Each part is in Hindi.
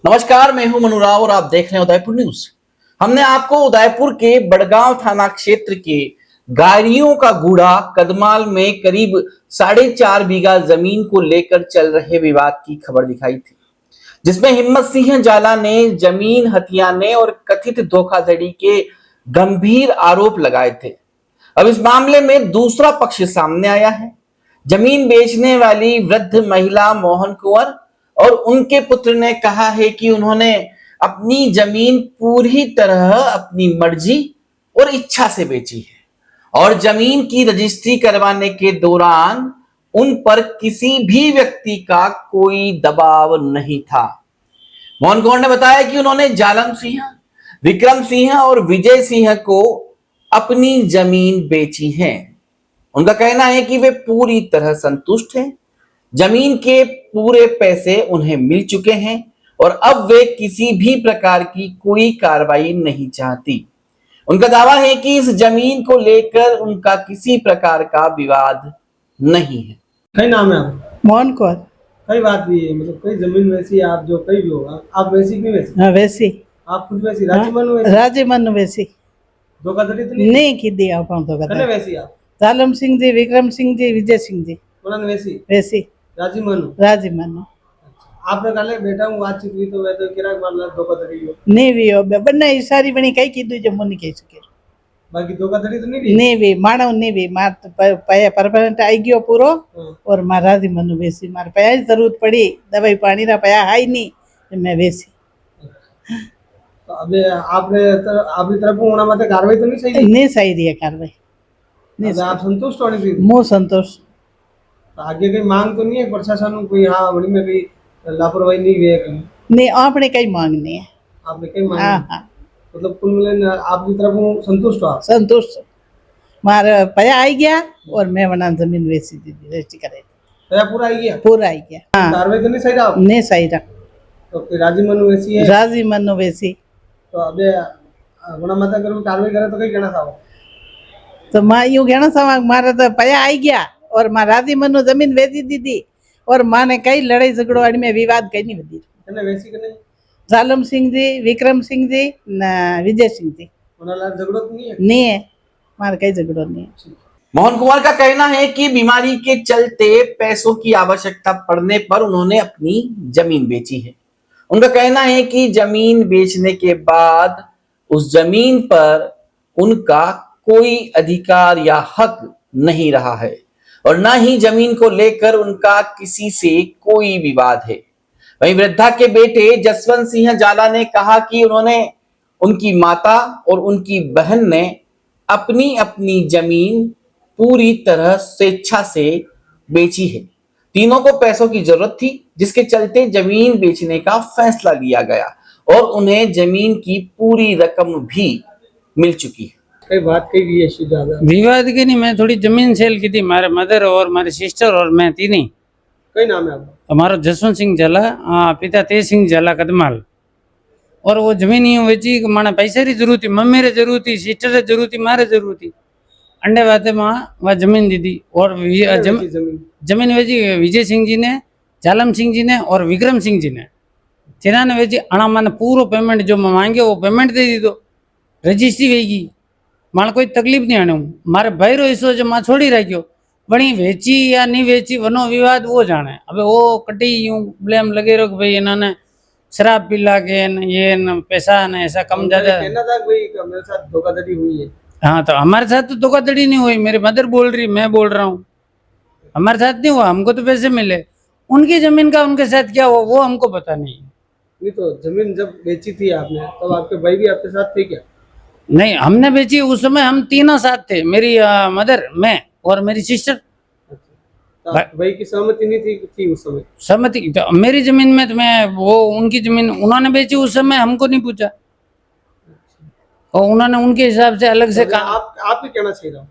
नमस्कार, मैं हूं मनु राव और आप देख रहे हैं उदयपुर न्यूज। हमने आपको उदयपुर के बड़गांव थाना क्षेत्र के गारियों का गूढ़ा कदमाल में करीब 4.5 बीघा जमीन को लेकर चल रहे विवाद की खबर दिखाई थी, जिसमें हिम्मत सिंह जाला ने जमीन हथियाने और कथित धोखाधड़ी के गंभीर आरोप लगाए थे। अब इस मामले में दूसरा पक्ष सामने आया है। जमीन बेचने वाली वृद्ध महिला मोहन कुंवर और उनके पुत्र ने कहा है कि उन्होंने अपनी जमीन पूरी तरह अपनी मर्जी और इच्छा से बेची है और जमीन की रजिस्ट्री करवाने के दौरान उन पर किसी भी व्यक्ति का कोई दबाव नहीं था। मोहन कुंवर ने बताया कि उन्होंने जालम सिंह, विक्रम सिंह और विजय सिंह को अपनी जमीन बेची है। उनका कहना है कि वे पूरी तरह संतुष्ट हैं, जमीन के पूरे पैसे उन्हें मिल चुके हैं और अब वे किसी भी प्रकार की कोई कार्रवाई नहीं चाहती। उनका दावा है कि इस जमीन को लेकर उनका किसी प्रकार का विवाद नहीं है। कई नाम है आप? मोहन कौर। कई बात भी है, मतलब कई जमीन वैसी है, आप जो कई भी होगा, आप वैसी भी वैसी? हाँ वैसी। आप खुद वैसी राजी मनु वैसी? राजी मनु वैसी। धोखाधड़ी तो नहीं की दी आप कने धोखाधड़ी। वैसी आप? जालम सिंह जी, विक्रम सिंह जी, विजय सिंह जी। उन्होंने वैसी वैसी राजी मनु? राजी मनु। आपने कहा बेटा हूँ बातचीत हुई तो वह तो किराक मारला धोखाधड़ी हो नहीं भी हो बन्ना सारी बनी कई कीधु जो मुनि कही सके। बाकी धोखाधड़ी तो नहीं रही? नहीं भी मानव नहीं भी मार तो पया परमानेंट आई गयो पूरो और मार राजी मनु वैसी मार पया जरूरत पड़ी दवाई पानी रा पया है नहीं तो मैं वैसी। तो अबे आपने तरफ होना मत कार्रवाई तो नहीं सही? नहीं सही रही है कार्रवाई। नहीं आप संतुष्ट होने से मुँह संतोष। आगे कई मांग तो नहीं है प्रशासन कोई? हाँ बड़ी में कई लापरवाही नहीं हुई है कहीं? नहीं आपने कई मांग नहीं है। आपने कई मांग? हाँ हाँ मतलब कुल मिलन आपकी तरफ संतुष्ट हो आप? संतुष्ट। मारा पया आई गया और मैं बना जमीन वैसी दीदी रजिस्ट्री करे पया पूरा आई गया? पूरा आई गया। हाँ कार्रवाई तो नहीं सही रहा? नहीं सही रहा। तो फिर राजी मनु वैसी है? राजी मनु वैसी। तो अबे गुना माता करो कार्रवाई करे तो कई कहना था? तो माँ यूं कहना था मारा तो पया आई गया और माँ राजी मनु जमीन वेची दीदी और माँ ने कई लड़ाई झगड़ो अड़ी में विवाद कई नहीं बदी। कने वैसी कने? जालम सिंह जी, विक्रम सिंह जी न विजय सिंह जी। उन्हें झगड़ो तो नहीं है? नहीं है मार कई झगड़ो नहीं है। मोहन कुंवर का कहना है कि बीमारी के चलते पैसों की आवश्यकता पड़ने पर उन्होंने अपनी जमीन बेची है। उनका कहना है कि जमीन बेचने के बाद उस जमीन पर उनका कोई अधिकार या हक नहीं रहा है और न ही जमीन को लेकर उनका किसी से कोई विवाद है। वहीं वृद्धा के बेटे जसवंत सिंह जाला ने कहा कि उन्होंने, उनकी माता और उनकी बहन ने अपनी अपनी जमीन पूरी तरह स्वेच्छा से बेची है। तीनों को पैसों की जरूरत थी, जिसके चलते जमीन बेचने का फैसला लिया गया और उन्हें जमीन की पूरी रकम भी मिल चुकी है। कई बात कही गई है ज्यादा विवाद की नहीं, मैं थोड़ी जमीन सेल की थी, मारे मदर और मारी सिस्टर और मैं तीन ही। कई नाम है आपका? हमारा जसवंत सिंह जाला, पिता तेज सिंह जाला कदमाल। और वो जमीन यूँ वेची माने पैसे री जरूरत थी, मम्मी रे जरूरत थी, सिस्टर रे जरूरत थी, मारे जरूरत थी। अंडे बाते माँ वह जमीन दी थी और जमीन वेची विजय सिंह जी ने, जालम सिंह जी ने और विक्रम सिंह जी ने। तेना ने वेची अणा माने पूरा पेमेंट जो मैं मांगे वो पेमेंट दे दी। तो रजिस्ट्री वेगी मारे कोई तकलीफ नहीं आने। मारे भाई रो हिस्सो जो मां छोड़ी रखियो, वणी वेची या नहीं वेची वनो विवाद वो जाने। अब वो कटी यूं ब्लेम लगे रहो कि भाई इन्होंने शराब पिला के ये न पैसा न ऐसा कम ज्यादा। कहना था भाई मेरे साथ धोखाधड़ी हुई है? हाँ तो हमारे साथ तो धोखाधड़ी नहीं हुई, मेरी मदर बोल रही, मैं बोल रहा हूँ हमारे साथ नहीं हुआ। हमको तो पैसे मिले, उनकी जमीन का उनके साथ क्या हुआ वो हमको पता नहीं। नहीं तो जमीन जब बेची थी आपने तब आपके भाई भी आपके साथ थे क्या? नहीं हमने बेची उस समय, हम तीनों साथ थे, मेरी मदर, मैं और मेरी सिस्टर। तो भाई की सहमति नहीं थी उस समय? सहमति तो मेरी जमीन में तो मैं वो उनकी जमीन उन्होंने बेची उस समय, हमको नहीं पूछा और उन्होंने उनके हिसाब से अलग से कहा। आप भी कहना चाहिए था?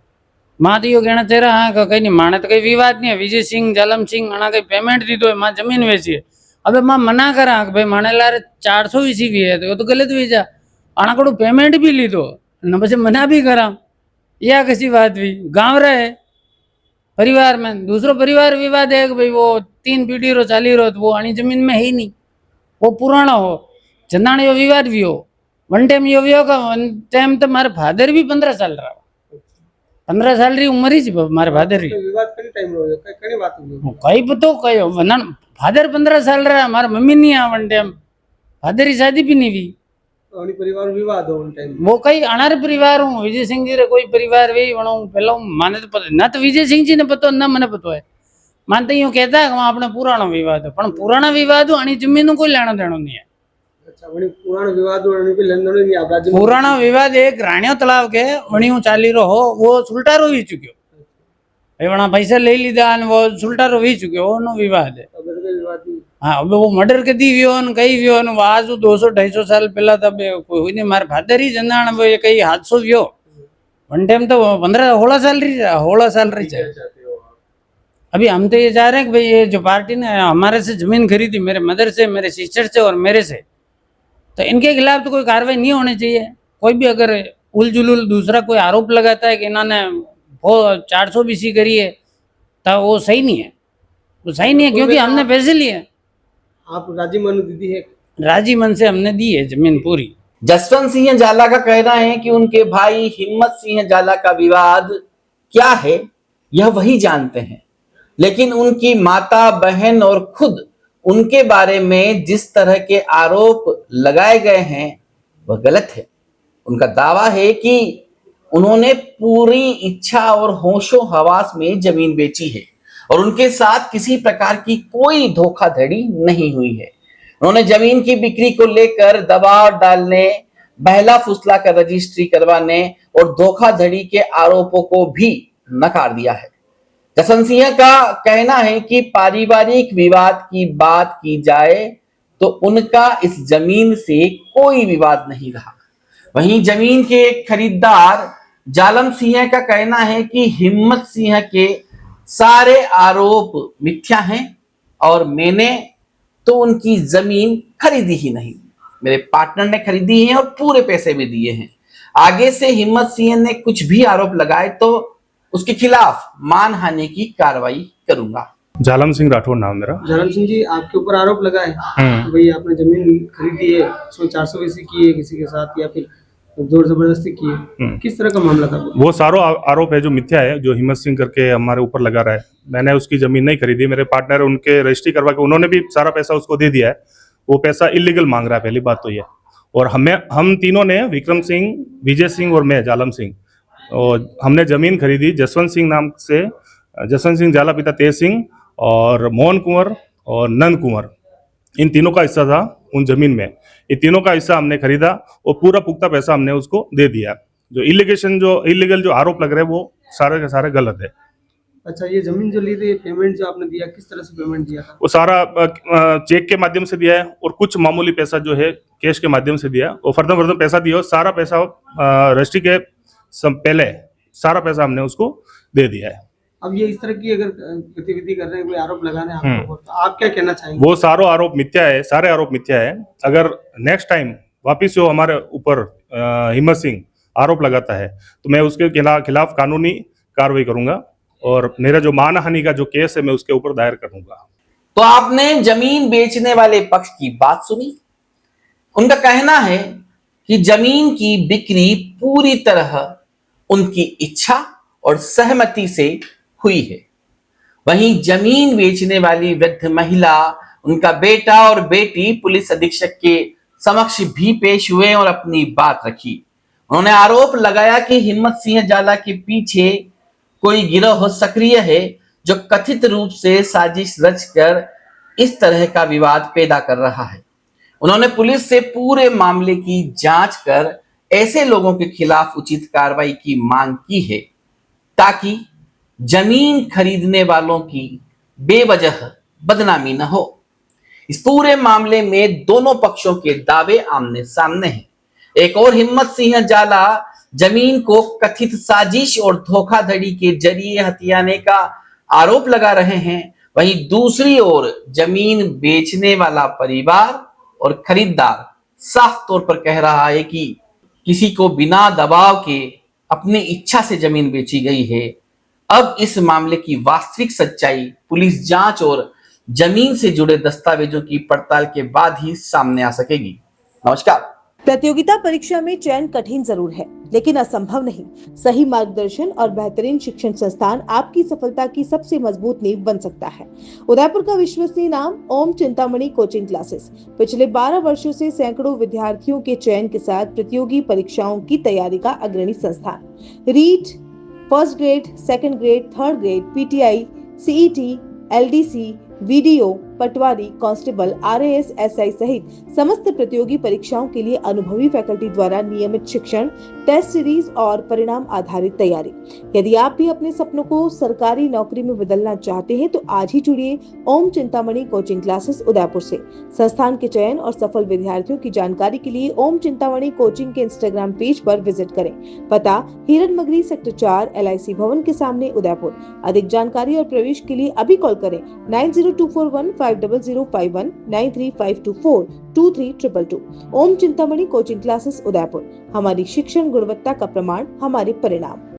माँ तो यो कहना चाह रहा हाँ कहीं नहीं, माने तो कोई विवाद नहीं है। विजय सिंह जालम सिंह अणा कई पेमेंट दी तो माँ जमीन वेची है। अबे माँ मना करा भाई माने लारे 400 ईस्वी है तो तो गलत वेचा, अणा को पेमेंट भी ली तो न बस मना भी करा, या किसी बात भी गाँव रहे परिवार में दूसरो परिवार विवाद है कि भाई वो 3 पीढ़ी रो चाली रो तो वो अणी जमीन में है ही नहीं, वो पुराना हो चंदाण यो विवाद भी हो वन टाइम यो भी हो का वन टाइम तो मारे फादर भी 15 साल रहा 15 साल री उम्र ही थी मारे फादर री तो विवाद कई टाइम हो गया कई बात हुई कई पतो कयो वना फादर 15 साल रहा मारा मम्मी नहीं आ वन टाइम फादर की शादी भी नहीं हुई और परिवार विवाद हो उन टाइम वो कई अनार परिवार हूँ विजय सिंह जी रे कोई परिवार वे वणो पहला माने तो पता ना तो विजय सिंह जी ने पतो ना मने पतो है मानते यूं कहता है कि वहाँ अपने पुराना विवाद है पण पुराना विवाद हो आनी जमीन नु कोई लेना देना नहीं है अच्छा वणी पुराना विवाद वणी पे लेन देन नहीं आप राज्य में पुराना विवाद एक राणियो तालाब के वणियों चाली रो हो वो सुलटारो ही चुक्यो भाई वणा पैसा ले लीधा ने वो सुलटारो ही चुक्यो वो नो विवाद है अगर के विवाद नहीं हाँ अब वो मर्डर कदी वियो न कई वियो न आज 200-250 साल पहला तब कोई नहीं मार फादर ही जनाण वो ये कई हादसो वियो वन टाइम तो 15-16 साल रही 16 साल रही है अभी हम तो ये चाह रहे हैं कि भाई ये जो पार्टी ने हमारे से जमीन खरीदी मेरे मदर से मेरे सिस्टर से और मेरे से तो इनके खिलाफ तो कोई कार्रवाई नहीं होनी चाहिए कोई भी अगर उलझुल दूसरा कोई आरोप लगाता है कि इन्होंने वो 400 बीसी करी है तो वो सही नहीं है वो सही नहीं है क्योंकि हमने पैसे लिए आप राज्य में दीदी है राजी मन से हमने दी है जमीन पूरी जसवंत सिंह जाला का कहना है कि उनके भाई हिम्मत सिंह जाला का विवाद क्या है यह वही जानते हैं, लेकिन उनकी माता बहन और खुद उनके बारे में जिस तरह के आरोप लगाए गए हैं वह गलत है। उनका दावा है कि उन्होंने पूरी इच्छा और होशो हवास में जमीन बेची है और उनके साथ किसी प्रकार की कोई धोखाधड़ी नहीं हुई है। उन्होंने जमीन की बिक्री को लेकर दबाव डालने, बहला फुसला कर रजिस्ट्री करवाने और धोखाधड़ी के आरोपों को भी नकार दिया है। जसवंत सिंह का कहना है कि पारिवारिक विवाद की बात की जाए तो उनका इस जमीन से कोई विवाद नहीं रहा। वहीं जमीन के खरीदार जालम सिंह का कहना है कि हिम्मत सिंह के सारे आरोप मिथ्या हैं और मैंने तो उनकी जमीन खरीदी ही नहीं, मेरे पार्टनर ने खरीदी है और पूरे पैसे भी दिए हैं। आगे से हिम्मत सिंह ने कुछ भी आरोप लगाए तो उसके खिलाफ मानहानि की कार्रवाई करूंगा। जालम सिंह राठौर नाम मेरा। जालम सिंह जी आपके ऊपर आरोप लगा है कि भाई आपने जमीन खरीदी है उसमें 400 बीसी की है किसी के साथ या फिर जोर जबरदस्ती की है, किस तरह का मामला था वो सारो आरोप है जो मिथ्या है, जो हिम्मत सिंह करके हमारे ऊपर लगा रहा है। मैंने उसकी जमीन नहीं खरीदी, मेरे पार्टनर उनके रजिस्ट्री करवा के उन्होंने भी सारा पैसा उसको दे दिया है। वो पैसा इलीगल मांग रहा है, पहली बात तो ये। और हम तीनों ने, विक्रम सिंह, विजय सिंह और मैं जालम सिंह, और हमने जमीन खरीदी जसवंत सिंह नाम से, जसवंत सिंह जाला पिता तेज सिंह और मोहन कुंवर और नंद कुंवर, इन तीनों का हिस्सा था उन जमीन में। ये तीनों का हिस्सा हमने खरीदा और पूरा पुख्ता पैसा हमने उसको दे दिया। जो इलीगल जो आरोप लग रहे हैं वो सारे के सारे गलत है। अच्छा, ये जमीन जो ली थी, पेमेंट जो आपने दिया, किस तरह से पेमेंट दिया था? वो सारा चेक के माध्यम से दिया है और कुछ मामूली पैसा जो है कैश के माध्यम से दिया और फर्दर पैसा दिया और सारा पैसा रजिस्ट्री के पहले सारा पैसा हमने उसको दे दिया है। अब ये इस तरह की अगर गतिविधि कर रहे हैं, कोई आरोप लगा रहे हैं आपको, तो आप क्या कहना चाहेंगे? वो सारे आरोप मिथ्या है, सारे आरोप मिथ्या है। अगर नेक्स्ट टाइम वापिस जो हमारे ऊपर हिम्मत सिंह आरोप लगाता है तो मैं उसके खिलाफ कानूनी कार्रवाई करूंगा और मेरा जो मानहानि का जो केस है मैं उसके ऊपर दायर करूंगा। तो आपने जमीन बेचने वाले पक्ष की बात सुनी। उनका कहना है कि जमीन की बिक्री पूरी तरह उनकी इच्छा और सहमति से हुई है। वहीं जमीन बेचने वाली वृद्ध महिला, उनका बेटा और बेटी पुलिस अधीक्षक के समक्ष भी पेश हुए और अपनी बात रखी। उन्होंने आरोप लगाया कि हिम्मत सिंह जाला के पीछे कोई गिरोह सक्रिय है जो कथित रूप से साजिश रचकर इस तरह का विवाद पैदा कर रहा है। उन्होंने पुलिस से पूरे मामले की जांच कर ऐसे लोगों के खिलाफ उचित कार्रवाई की मांग की है ताकि जमीन खरीदने वालों की बेवजह बदनामी न हो। इस पूरे मामले में दोनों पक्षों के दावे आमने सामने हैं। एक और हिम्मत सिंह जाला जमीन को कथित साजिश और धोखाधड़ी के जरिए हथियाने का आरोप लगा रहे हैं, वहीं दूसरी ओर जमीन बेचने वाला परिवार और खरीदार साफ तौर पर कह रहा है कि किसी को बिना दबाव के अपनी इच्छा से जमीन बेची गई है। अब इस मामले की वास्तविक सच्चाई पुलिस जांच और जमीन से जुड़े दस्तावेजों की पड़ताल के बाद ही सामने आ सकेगी। नमस्कार। प्रतियोगिता परीक्षा में चयन कठिन जरूर है, लेकिन असंभव नहीं। सही मार्गदर्शन और बेहतरीन शिक्षण संस्थान आपकी सफलता की सबसे मजबूत नींव बन सकता है। उदयपुर का विश्वसनीय नाम ओम चिंतामणि कोचिंग क्लासेस पिछले 12 वर्षों से सैकड़ों विद्यार्थियों के चयन के साथ प्रतियोगी परीक्षाओं की तैयारी का अग्रणी संस्थान। REET, first grade, second grade, third grade, PTI, CET, LDC, VDO, patwari, constable, RAS, SI सहित समस्त प्रतियोगी परीक्षाओं के लिए अनुभवी फैकल्टी द्वारा नियमित शिक्षण, टेस्ट सीरीज और परिणाम आधारित तैयारी। यदि आप भी अपने सपनों को सरकारी नौकरी में बदलना चाहते हैं तो आज ही जुड़िए ओम चिंतामणि कोचिंग क्लासेस उदयपुर से। संस्थान के चयन और सफल विद्यार्थियों की जानकारी के लिए ओम चिंतामणि कोचिंग के इंस्टाग्राम पेज पर विजिट करें। पता हिरन मगरी सेक्टर 4 LIC भवन के सामने उदयपुर। अधिक जानकारी और प्रवेश के लिए अभी कॉल करें 9024150051 9352423222। ओम चिंतामणि कोचिंग क्लासेस उदयपुर। हमारी शिक्षण गुणवत्ता का प्रमाण, हमारे परिणाम।